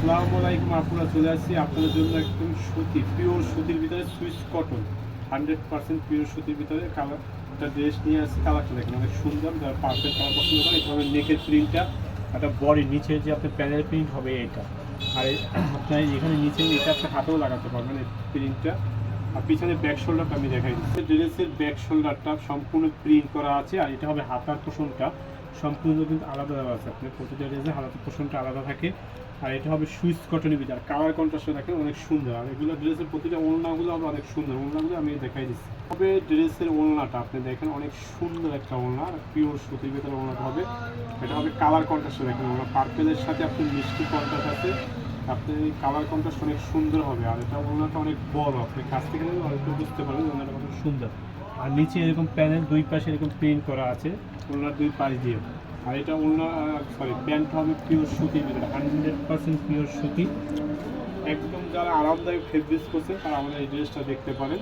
আসসালামু আলাইকুম, আপনারা চলে আসছি আপনাদের জন্য একদম সুতি, পিওর সুতির ভিতরে সুইস কটন 100% পিওর সুতির ভিতরে কালার একটা ড্রেস নিয়ে আসছি। কালারটা দেখেন অনেক সুন্দর, যারা পার্পেল কালার পছন্দ করেন এটা হবে নেকের প্রিন্টটা, একটা বডি নিচে যে আপনার প্যানেল প্রিন্ট হবে এটা। আর আপনার এখানে নিচে এটা আপনি হাতেও লাগাতে পারবেন এই প্রিন্টটা। আর পিছনে ব্যাক শোল্ডারটা আমি দেখাই দিচ্ছি। ড্রেসের ব্যাক শোল্ডারটা সম্পূর্ণ প্রিন্ট করা আছে, আর এটা হবে হাতার পোষণটা সম্পূর্ণ কিন্তু আলাদা দেওয়া আছে। আপনার প্রতিটা ড্রেসে হাতার পোষণটা আলাদা থাকে। আর এটা হবে সুইস কটনের ভিতরে, কালার কন্ট্রাস্টটা দেখেন অনেক সুন্দর। আর এগুলো ড্রেসের প্রতিটা ওড়নাগুলো হবে অনেক সুন্দর, ওড়নাগুলো আমি দেখাই দিচ্ছি। তবে ড্রেসের ওড়নাটা আপনি দেখেন অনেক সুন্দর একটা ওড়না, আর পিওর সুতির ভিতরে ওড়নাটা হবে। এটা হবে কালার কন্ট্রাস্টটা দেখেন, ওড়না পার্পেলের সাথে আপনি মিষ্টি কন্ট্রাস্ট আছে, আপনি কালার কন্ট্রাস্ট অনেক সুন্দর হবে। আর এটা ওড়নাটা অনেক বড়, আপনি কাছ থেকে অনেকটা বুঝতে পারবেন ওড়নাটা কত সুন্দর। আর নিচে এরকম প্যানেল দুই পাশে এরকম প্রিন্ট করা আছে ওড়নার দুই পাশ দিয়ে। আর এটা ওড়না প্যান্ট হবে পিওর সুতির ভিতরে, 100% পিওর সুতি। একদম যারা আরামদায়ক ফেব্রিক্স করছেন তারা আমাদের এই ড্রেসটা দেখতে পারেন।